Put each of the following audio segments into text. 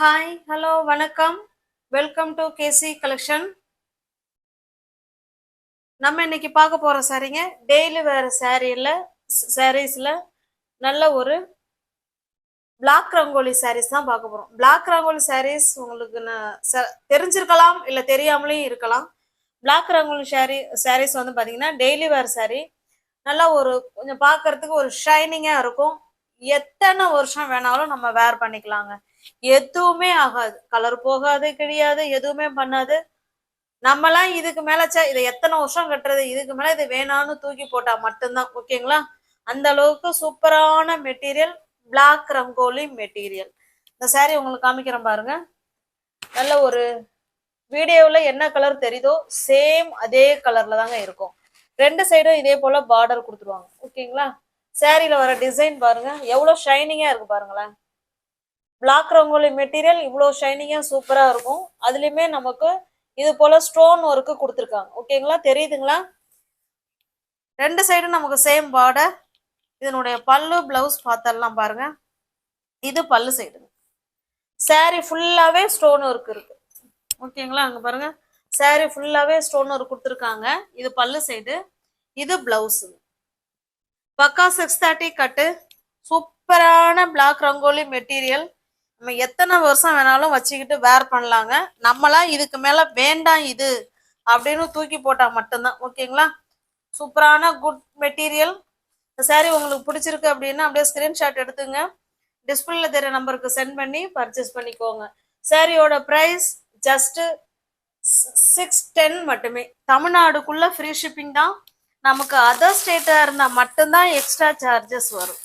Hi hello வணக்கம். Welcome to KC collection. நம்ம இன்னைக்கு பார்க்க போற சாரீங்க டெய்லி வேர் சாரீஸ்ல நல்ல ஒரு பிளாக் ரங்கோலி சாரீஸ் தான் பார்க்க போறோம். பிளாக் ரங்கோலி சாரீஸ் உங்களுக்கு தெரிஞ்சிருக்கலாம் இல்ல தெரியாமலே இருக்கலாம். பிளாக் ரங்கோலி சாரீஸ் வந்து பாத்தீங்கன்னா டெய்லி வேர் சாரீ நல்லா ஒரு கொஞ்சம் பார்க்கறதுக்கு ஒரு ஷைனிங்கா இருக்கும். எத்தனை வருஷம் வேணாலும் நம்ம வேர் பண்ணிக்கலாங்க. எதுவுமே ஆகாது, கலர் போகாது, கிடையாது, எதுவுமே பண்ணாது. நம்மலாம் இதுக்கு மேல இதை எத்தனை வருஷம் கட்டுறது, இதுக்கு மேல இது வேணான்னு தூக்கி போட்டா மட்டும்தான். ஓகேங்களா? அந்த அளவுக்கு சூப்பரான மெட்டீரியல் பிளாக் ரங்கோலி மெட்டீரியல். இந்த சாரீ உங்களுக்கு காமிக்கிறேன் பாருங்க. நல்ல ஒரு வீடியோவில் என்ன கலர் தெரியுதோ சேம் அதே கலர்ல தாங்க இருக்கும். ரெண்டு சைடும் இதே போல பார்டர் கொடுத்துருவாங்க. ஓகேங்களா? சாரியில வர டிசைன் பாருங்க எவ்வளவு ஷைனிங்கா இருக்கு பாருங்களேன். பிளாக் ரங்கோலி மெட்டீரியல் இவ்வளவு ஷைனிங்கா சூப்பரா இருக்கும். அதுலயுமே நமக்கு இது போல ஸ்டோன் ஒர்க்கு கொடுத்துருக்காங்க. ஓகேங்களா? தெரியுதுங்களா? ரெண்டு சைடும் நமக்கு சேம் பார்டர். இதனுடைய பல்லு பிளவுஸ் பார்த்தரலாம் பாருங்க. இது பல்லு சைடு. சாரி ஃபுல்லாவே ஸ்டோன் ஒர்க் இருக்கு. ஓகேங்களா? அங்க பாருங்க, சாரி ஃபுல்லாவே ஸ்டோன் ஒர்க் கொடுத்துருக்காங்க. இது பல்லு சைடு, இது பிளவுஸ். பக்கா 630 கட்டு, சூப்பரான பிளாக் ரங்கோலி மெட்டீரியல். நம்ம எத்தனை வருஷம் வேணாலும் வச்சுக்கிட்டு வேர் பண்ணலாங்க. நம்மளாம் இதுக்கு மேல வேண்டாம் இது அப்படின்னு தூக்கி போட்டா மட்டும்தான். ஓகேங்களா? சூப்பரான குட் மெட்டீரியல். இந்த சாரீ உங்களுக்கு பிடிச்சிருக்கு அப்படின்னா அப்படியே ஸ்கிரீன்ஷாட் எடுத்துங்க, டிஸ்பிளேல தெரிய நம்பருக்கு சென்ட் பண்ணி பர்ச்சேஸ் பண்ணிக்கோங்க. சாரியோட பிரைஸ் ஜஸ்ட் 610 மட்டுமே. தமிழ்நாடுக்குள்ள ஃப்ரீ ஷிப்பிங் தான். நமக்கு அதர் ஸ்டேட்டா இருந்தா மட்டும்தான் எக்ஸ்ட்ரா சார்ஜஸ் வரும்.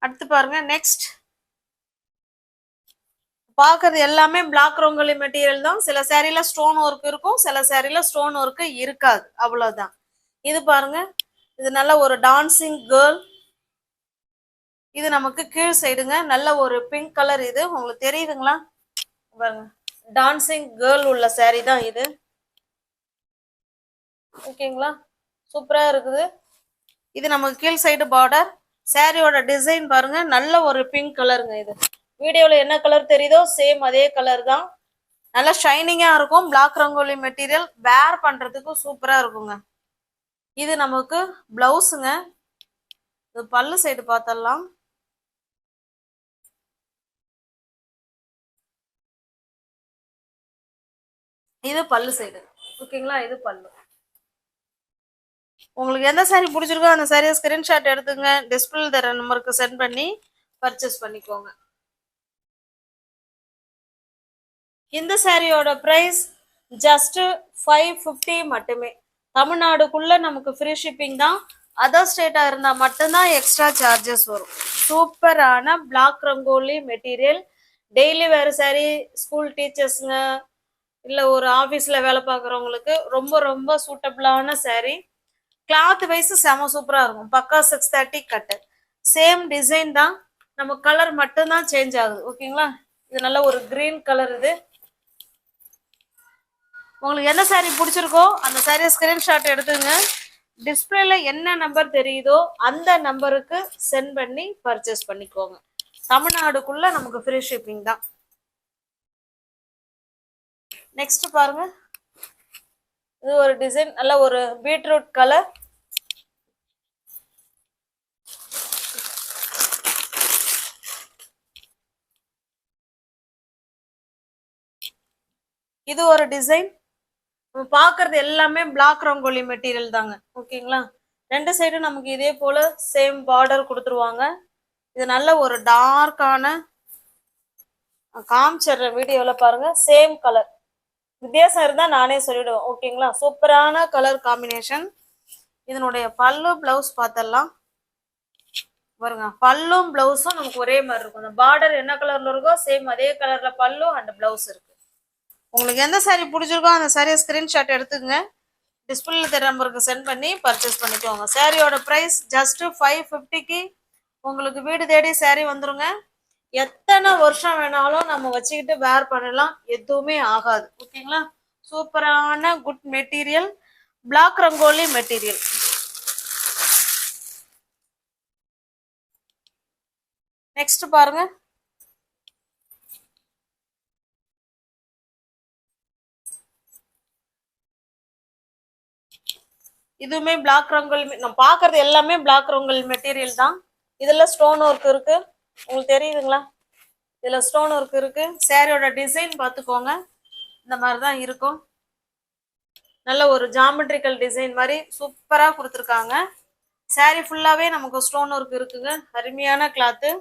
அடுத்து பாருங்க, நெக்ஸ்ட் பாக்குறது எல்லாமே பிளாக் ரங்கோலி மெட்டீரியல் தான். சில சாரில ஸ்டோன் ஒர்க் இருக்கும், சில சாரில ஸ்டோன் ஒர்க் இருக்காது, அவ்வளவுதான். இது பாருங்க, இது நல்ல ஒரு டான்சிங் கேர்ள். இது நமக்கு கீழ் சைடுங்க. நல்ல ஒரு பிங்க் கலர். இது உங்களுக்கு தெரியுதுங்களா பாருங்க, டான்சிங் கேர்ள் உள்ள சாரி தான் இது. ஓகேங்களா? சூப்பரா இருக்குது. இது நமக்கு கீழ் சைடு பார்டர். சாரியோட டிசைன் பாருங்க, நல்ல ஒரு பிங்க் கலருங்க. இது வீடியோல என்ன கலர் தெரியுதோ சேம் அதே கலர் தான். நல்லா ஷைனிங்கா இருக்கும். பிளாக் ரங்கோலி மெட்டீரியல் வேர் பண்றதுக்கு சூப்பரா இருக்குங்க. இது நமக்கு பிளவுஸுங்க. இது பல்லு சைடு பார்த்தரலாம். இது பல்லு சைடு. ஓகேங்களா? இது பல்லு. உங்களுக்கு எந்த சாரி பிடிச்சிருக்கோ அந்த சாரியை ஸ்கிரீன்ஷாட் எடுத்துங்க, டிஸ்பிளே தர நம்பருக்கு சென்ட் பண்ணி பர்ச்சேஸ் பண்ணிக்கோங்க. இந்த சாரியோட பிரைஸ் ஜஸ்ட் 550 மட்டுமே. தமிழ்நாடுக்குள்ள நமக்கு ஃப்ரீ ஷிப்பிங் தான். அதர் ஸ்டேட்டா இருந்தா மட்டும்தான் எக்ஸ்ட்ரா சார்ஜஸ் வரும். சூப்பரான பிளாக் ரங்கோலி மெட்டீரியல். டெய்லி வேறு சாரி, ஸ்கூல் டீச்சர்ஸுங்க இல்ல ஒரு ஆபீஸ்ல வேலை பார்க்குறவங்களுக்கு ரொம்ப ரொம்ப சூட்டபிளான சாரி. கிளாத் வைஸ் செம சூப்பரா இருக்கும். பக்கா 630 கட்டு. சேம் டிசைன் தான், நம்ம கலர் மட்டும்தான் சேஞ்ச் ஆகுது. ஓகேங்களா? இது நல்ல ஒரு கிரீன் கலர். இது உங்களுக்கு என்ன சாரி பிடிச்சிருக்கோ அந்த சாரியை ஸ்கிரீன்ஷாட் எடுத்துங்க, டிஸ்பிளேல என்ன நம்பர் தெரியுதோ அந்த நம்பருக்கு சென்ட் பண்ணி பர்ச்சேஸ் பண்ணிக்கோங்க. தமிழ்நாடுக்குள்ள நமக்கு ஃப்ரீ ஷிப்பிங் தான். நெக்ஸ்ட் பாருங்க, இது ஒரு டிசைன், நல்ல ஒரு பீட்ரூட் கலர். இது ஒரு டிசைன். நம்ம பாக்குறது எல்லாமே பிளாக் ரங்கோலி மெட்டீரியல் தாங்க. ஓகேங்களா? ரெண்டு சைடும் நமக்கு இதே போல சேம் பார்டர் கொடுத்துருவாங்க. இது நல்ல ஒரு டார்க்கான, காமிச்சிடுற வீடியோல பாருங்க, சேம் கலர். வித்தியாசம் இருந்தா நானே சொல்லிடுவேன். ஓகேங்களா? சூப்பரான கலர் காம்பினேஷன். இதனுடைய பல்லு பிளவுஸ் பார்த்தரலாம் பாருங்க. பல்லும் பிளவுஸும் நமக்கு ஒரே மாதிரி இருக்கும். அந்த பார்டர் என்ன கலர்ல இருக்கோ சேம் அதே கலர்ல பல்லு அண்ட் பிளவுஸ் இருக்கு. உங்களுக்கு எந்த சாரி பிடிச்சிருக்கோ அந்த சாரியை ஸ்கிரீன்ஷாட் எடுத்துக்கங்க, டிஸ்பிளேல தெரிய நம்பருக்கு சென்ட் பண்ணி பர்ச்சேஸ் பண்ணிக்கோங்க. சாரியோட பிரைஸ் ஜஸ்ட் 550க்கு உங்களுக்கு வீடு தேடி சாரி வந்துருங்க. எத்தனை வருஷம் வேணாலும் நம்ம வச்சுக்கிட்டு வேர் பண்ணலாம், எதுவுமே ஆகாது. ஓகேங்களா? சூப்பரான good material, black rangoli material. Next பாருங்க, இதுவுமே பிளாக் ரங்கோலி. நம்ம பாக்குறது எல்லாமே பிளாக் ரங்கோலி மெட்டீரியல் தான். இதுல ஸ்டோன் ஒர்க் இருக்கு, உங்களுக்கு தெரியுதுங்களா? இதுல ஸ்டோன் ஒர்க் இருக்கு. சாரியோட டிசைன் பார்த்துக்கோங்க, இந்த மாதிரி தான் இருக்கும். நல்ல ஒரு ஜாமெட்ரிக்கல் டிசைன் மாதிரி சூப்பரா கொடுத்துருக்காங்க. சாரி ஃபுல்லாவே நமக்கு ஸ்டோன் ஒர்க் இருக்குங்க. அருமையான கிளாத்து.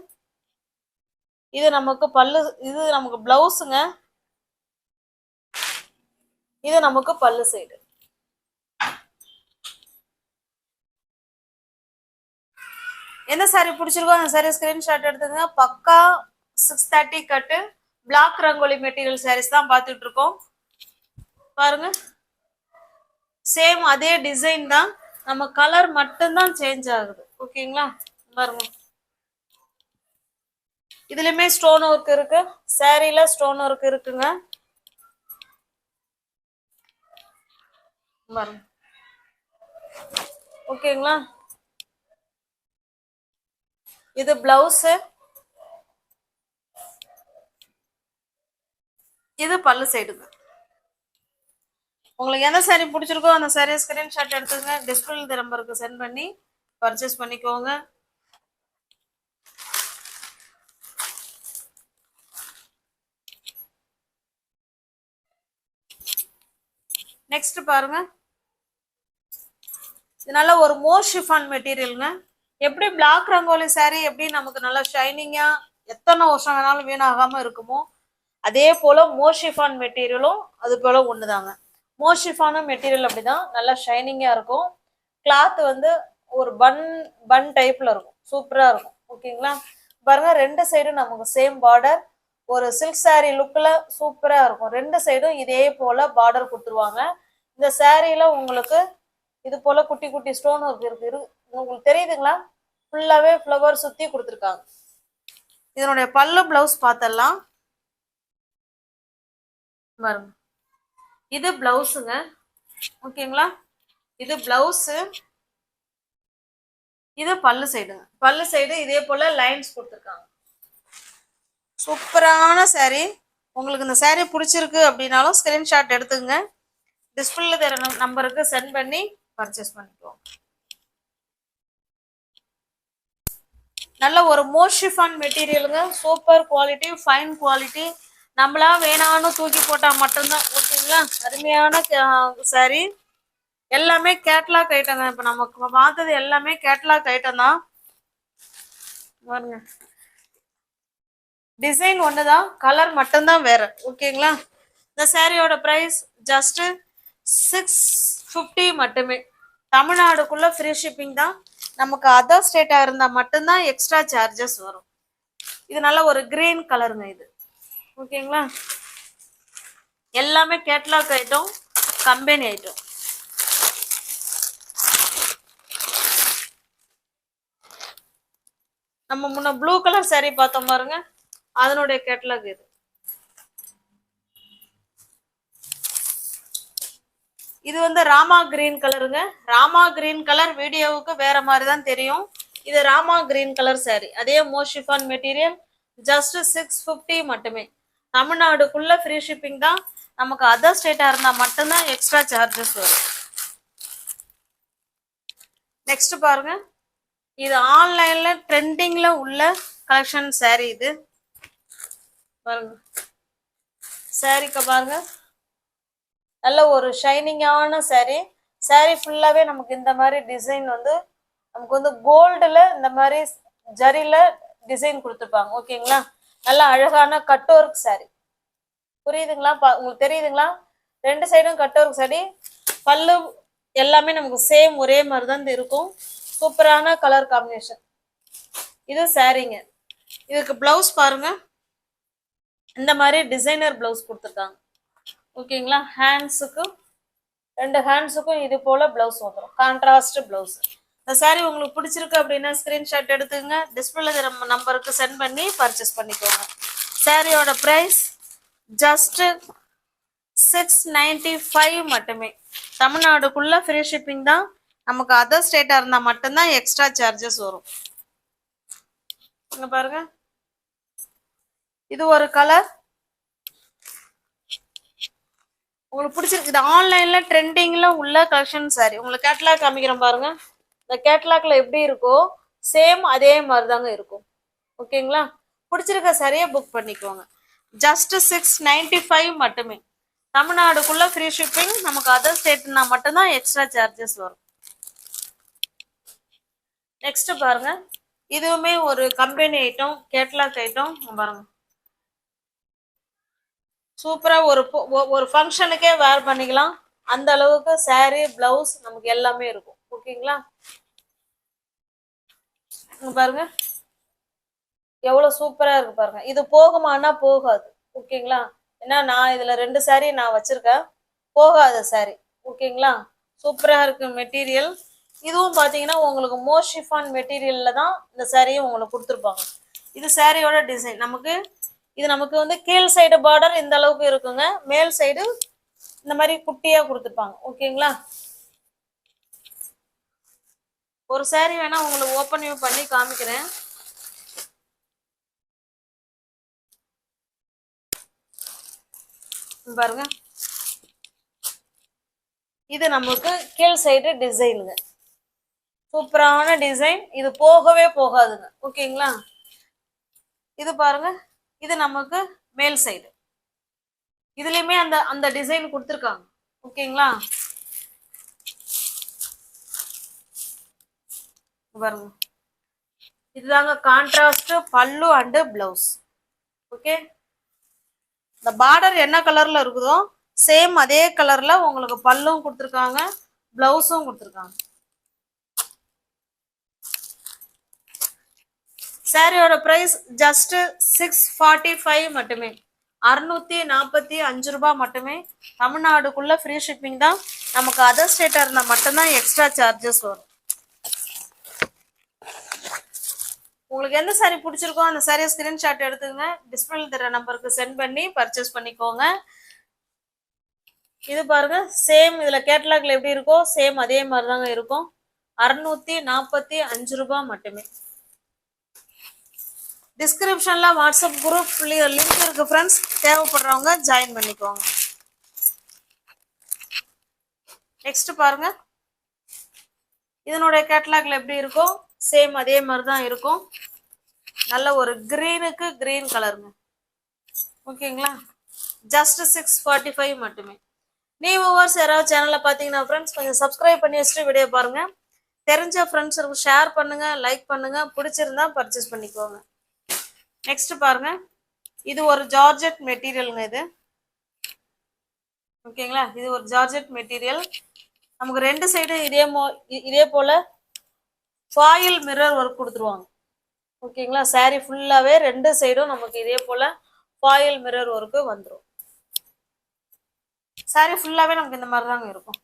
இது நமக்கு பல்லு, இது நமக்கு பிளவுஸுங்க. இது நமக்கு பல்லு சைடு. எந்த சாரி பிடிச்சிருக்கோ அந்த சாரி ஸ்கிரீன்ஷாட் எடுத்துங்க. பக்கா 630 கட்டு பிளாக் ரங்கோலி மெட்டீரியல் சாரீஸ் தான் பார்த்துட்டு இருக்கோம். பாருங்க, சேம் அதே டிசைன் தான், நம்ம கலர் மட்டும்தான் சேஞ்ச் ஆகுது. ஓகேங்களா? பாருங்க, இதுலயுமே ஸ்டோன் ஒர்க் இருக்கு. சாரியில ஸ்டோன் ஒர்க் இருக்குங்க. பாருங்க, ஓகேங்களா? இது பிளவுஸ், இது பல்லு சைடுங்க. உங்களுக்கு எந்த சாரி பிடிச்சிருக்கோ அந்த சாரியை ஸ்கிரீன்ஷாட் எடுத்துங்க. டிஸ்பிளே நம்பருக்கு சென்ட் பண்ணி பர்ச்சேஸ் பண்ணிக்கோங்க. நெக்ஸ்ட் பாருங்க, இது நல்ல ஒரு மோர் ஷிஃபான் மெட்டீரியலுங்க. எப்படி பிளாக் ரங்கோலி சாரி எப்படி நமக்கு நல்லா ஷைனிங்கா எத்தனை வருஷம் வேணாலும் வீணாகாம இருக்குமோ, அதே போல மோர் ஷிஃபான் மெட்டீரியலும் அது போல ஒண்ணுதாங்க. மோர் ஷிஃபானும் மெட்டீரியல் அப்படிதான், நல்லா ஷைனிங்கா இருக்கும். கிளாத் வந்து ஒரு பன் பன் டைப்ல இருக்கும், சூப்பரா இருக்கும். ஓகேங்களா? பாருங்க, ரெண்டு சைடும் நமக்கு சேம் பார்டர், ஒரு சில்க் சாரி லுக்ல சூப்பரா இருக்கும். ரெண்டு சைடும் இதே போல பார்டர் கொடுத்துருவாங்க. இந்த சாரியில உங்களுக்கு இது போல குட்டி குட்டி ஸ்டோன் ஒர்க் இருக்கு, உங்களுக்கு தெரியுதுங்களா? ஃபுல்லாவே ஃப்ளவர் சுத்தி கொடுத்துருக்காங்க. இதனுடைய பல்லு பிளவுஸ் பார்த்தலாம். பாருங்க, இது பிளவுஸுங்க. ஓகேங்களா? இது பிளவுஸ், இது பல்லு சைடுங்க. பல்லு சைடு இதே போல லைன்ஸ் கொடுத்துருக்காங்க. சூப்பரான சாரி. உங்களுக்கு இந்த சாரி பிடிச்சிருக்கு அப்படின்னாலும் ஸ்கிரீன்ஷாட் எடுத்துங்க. டிஸ்பிளேல தர நம்பருக்கு சென்ட் பண்ணி பர்ச்சேஸ் பண்ணிக்குவோம். நல்ல ஒரு மோர் ஷிஃபான் மெட்டீரியலுங்க. Super quality, fine quality. நம்மளா வேணான்னு தூக்கி போட்டா மட்டும்தான். ஓகேங்களா? அருமையான சாரி. எல்லாமே கேட்லாக் ஐட்டம். இப்ப நமக்கு பார்த்தது எல்லாமே கேட்லாக் ஐட்டம் தான். பாருங்க, டிசைன் ஒண்ணுதான், கலர் மட்டும்தான் வேற. ஓகேங்களா? இந்த சாரியோட பிரைஸ் ஜஸ்ட் 650 மட்டுமே. தமிழ்நாடுக்குள்ள ஃப்ரீ ஷிப்பிங் தான். நமக்கு அதர் ஸ்டேட்டா இருந்தா மட்டும்தான் எக்ஸ்ட்ரா சார்ஜஸ் வரும். இது நல்ல ஒரு கிரீன் கலருங்க இது. ஓகேங்களா? எல்லாமே கேட்லாக் ஐட்டம், கம்பெனி ஐட்டம். நம்ம முன்ன ப்ளூ கலர் சாரி பார்த்தோம் பாருங்க, அதனுடைய கேட்லாக் இது. இது வந்து ராமா கிரீன் கலருங்க. ராமா கிரீன் கலர் வீடியோவுக்கு வேற மாதிரி தான் தெரியும். இது ராமா கிரீன் கலர் சாரி, அதே மோர் ஷிஃபான் மெட்டீரியல், ஜஸ்ட் 650 மட்டுமே. தமிழ்நாடுக்குள்ள ஃப்ரீ ஷிப்பிங் தான். நமக்கு அதர் ஸ்டேட்டா இருந்தா மட்டும்தான் எக்ஸ்ட்ரா சார்ஜஸ் வரும். நெக்ஸ்ட் பாருங்க, இது ஆன்லைன்ல ட்ரெண்டிங்ல உள்ள கலெக்ஷன் சாரி. இது பாருங்க, சாரிக்கு பாருங்க, நல்ல ஒரு ஷைனிங்கான சாரி. சாரி ஃபுல்லாவே நமக்கு இந்த மாதிரி டிசைன் வந்து நமக்கு வந்து கோல்டுல இந்த மாதிரி ஜரில டிசைன் கொடுத்துருப்பாங்க. ஓகேங்களா? நல்ல அழகான கட் ஒர்க் சாரி. புரியுதுங்களா? உங்களுக்கு தெரியுதுங்களா? ரெண்டு சைடும் கட் ஒர்க் சாரி. பல்லு எல்லாமே நமக்கு சேம் ஒரே மாதிரி தான் இருக்கும். சூப்பரான கலர் காம்பினேஷன். இது சாரிங்க. இதுக்கு பிளவுஸ் பாருங்க, இந்த மாதிரி டிசைனர் பிளவுஸ் கொடுத்துருக்காங்க. ஓகேங்களா? ஹேண்ட்ஸுக்கும், ரெண்டு ஹேண்ட்ஸுக்கும் இது போல பிளவுஸ் வந்துடும், கான்ட்ராஸ்ட் பிளவுஸ். இந்த சாரி உங்களுக்கு பிடிச்சிருக்கு அப்படின்னா ஸ்கிரீன்ஷாட் எடுத்துங்க. டிஸ்பிளே நம்பருக்கு சென்ட் பண்ணி பர்ச்சேஸ் பண்ணிக்கோங்க. சாரியோட பிரைஸ் ஜஸ்ட் 695 மட்டுமே. தமிழ்நாடுக்குள்ள ஃப்ரீ ஷிப்பிங் தான். நமக்கு அதர் ஸ்டேட்டா இருந்தா மட்டும்தான் எக்ஸ்ட்ரா சார்ஜஸ் வரும். இங்க பாருங்க, இது ஒரு கலர் உங்களுக்கு பிடிச்சிருக்கு. இது ஆன்லைன்ல ட்ரெண்டிங்ல உள்ள கலெக்ஷன் சாரி. உங்களுக்கு கேட்லாக் காமிக்கிறேன் பாருங்க. இந்த கேட்லாக்ல எப்படி இருக்கோ சேம் அதே மாதிரி தாங்க இருக்கும். ஓகேங்களா? பிடிச்சிருக்க சாரியை புக் பண்ணிக்கோங்க. ஜஸ்ட் 695 மட்டுமே. தமிழ்நாடுக்குள்ள ஃப்ரீ ஷிப்பிங். நமக்கு அதர் ஸ்டேட்னா மட்டும்தான் எக்ஸ்ட்ரா சார்ஜஸ் வரும். நெக்ஸ்ட் பாருங்க, இதுவுமே ஒரு கம்பெனி ஐட்டம், கேட்லாக் ஐட்டம் பாருங்க. சூப்பரா ஒரு ஃபங்க்ஷனுக்கே வேர் பண்ணிக்கலாம். அந்த அளவுக்கு சாரி பிளவுஸ் நமக்கு எல்லாமே இருக்கும். ஓகேங்களா? பாருங்க எவ்வளவு சூப்பரா இருக்கு பாருங்க. இது போகுமானா போகாது. ஓகேங்களா? ஏன்னா நான் இதுல 2 சாரி நான் வச்சிருக்கேன். போகாத சாரி. ஓகேங்களா? சூப்பரா இருக்கு மெட்டீரியல். இதுவும் பாத்தீங்கன்னா உங்களுக்கு மோஷிஃபான் மெட்டீரியல்ல தான் இந்த சாரியும் உங்களுக்கு கொடுத்துருப்பாங்க. இது சாரியோட டிசைன். நமக்கு வந்து கீழ் சைடு பார்டர் இந்த அளவுக்கு இருக்குங்க. மேல் சைடு இந்த மாதிரி குட்டியா கொடுத்துருப்பாங்க. ஓகேங்களா? ஒரு சாரி வேணா உங்களுக்கு ஓப்பன் பண்ணி காமிக்கிறேன். பாருங்க, இது நமக்கு கீழ் சைடு டிசைனுங்க. சூப்பரான டிசைன். இது போகவே போகாதுங்க. ஓகேங்களா? இது பாருங்க, இது நமக்கு மேல் சைடு. இதுலயுமே அந்த அந்த டிசைன் கொடுத்துருக்காங்க. ஓகேங்களா? பாருங்க, இதுதாங்க கான்ட்ராஸ்ட் பல்லு அண்ட் பிளவுஸ். ஓகே, இந்த பார்டர் என்ன கலர்ல இருக்குதோ சேம் அதே கலர்ல உங்களுக்கு பல்லும் கொடுத்துருக்காங்க, பிளவுஸும் கொடுத்துருக்காங்க. சாரியோட பிரைஸ் ஜஸ்ட் 645 மட்டுமே. 645 ரூபாய் மட்டுமே. தமிழ்நாடுக்குள்ள ஃப்ரீ ஷிப்பிங் தான். நமக்கு அதர் ஸ்டேட்டா இருந்தா மட்டும்தான் எக்ஸ்ட்ரா சார்ஜஸ் வரும். உங்களுக்கு எந்த சாரி பிடிச்சிருக்கோ அந்த சாரியை ஸ்கிரீன்ஷாட் எடுத்துக்கங்க. டிஸ்பிளேல தர நம்பருக்கு சென்ட் பண்ணி பர்ச்சேஸ் பண்ணிக்கோங்க. இது பாருங்க, சேம் இதுல கேட்டலாக்ல எப்படி இருக்கோ சேம் அதே மாதிரி தாங்க இருக்கும். 645 ரூபாய் மட்டுமே. டிஸ்கிரிப்ஷன்ல வாட்ஸ்அப் குரூப் லிங்க் இருக்கு ஃப்ரெண்ட்ஸ். தேவைப்படுறவங்க ஜாயின் பண்ணிக்கோங்க. நெக்ஸ்ட் பாருங்க, இதனுடைய கேட்டலாக்ல எப்படி இருக்கும் சேம் அதே மாதிரி தான் இருக்கும். நல்ல ஒரு கிரீனுக்கு கிரீன் கலருங்க. ஓகேங்களா? ஜஸ்ட் 645 மட்டுமே. நியூ வியூவர்ஸ் யாராவது சேனல்ல பாத்தீங்கன்னா ஃப்ரெண்ட்ஸ் கொஞ்சம் சப்ஸ்கிரைப் பண்ணி வச்சுட்டு வீடியோ பாருங்க. தெரிஞ்ச ஃப்ரெண்ட்ஸுக்கு ஷேர் பண்ணுங்க, லைக் பண்ணுங்க. பிடிச்சிருந்தா பர்ச்சேஸ் பண்ணிக்கோங்க. நெக்ஸ்ட் பாருங்க, இது ஒரு ஜார்ஜெட் மெட்டீரியலுங்க. இது ஓகேங்களா? இது ஒரு ஜார்ஜெட் மெட்டீரியல். நமக்கு 2 சைடு இதே போல ஃபாயில் மிரர் ஒர்க் கொடுத்துருவாங்க. ஓகேங்களா? சாரி ஃபுல்லாவே 2 சைடும் நமக்கு இதே போல ஃபாயில் மிரர் ஒர்க்கு வந்துடும். சாரி ஃபுல்லாவே நமக்கு இந்த மாதிரி தாங்க இருக்கும்.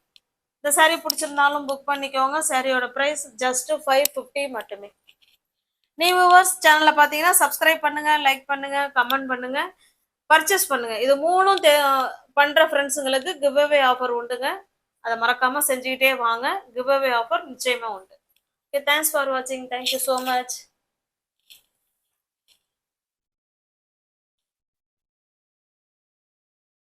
இந்த சாரி பிடிச்சிருந்தாலும் புக் பண்ணிக்கோங்க. சாரியோட பிரைஸ் ஜஸ்ட் 550 மட்டுமே. நியூ வியூவர்ஸ் சேனல்ல பாத்தீங்கன்னா சப்ஸ்கிரைப் பண்ணுங்க, லைக் பண்ணுங்க, கமெண்ட் பண்ணுங்க, பர்ச்சேஸ் பண்ணுங்க. இது 3ம் பண்ற ஃப்ரெண்ட்ஸுங்களுக்கு கிவ் அவே ஆஃபர் உண்டுங்க. அதை மறக்காம செஞ்சுக்கிட்டே வாங்க. கிவ் அவே ஆஃபர் நிச்சயமா உண்டு. ஓகே, தேங்க்ஸ் ஃபார் வாட்சிங். Thank you so much.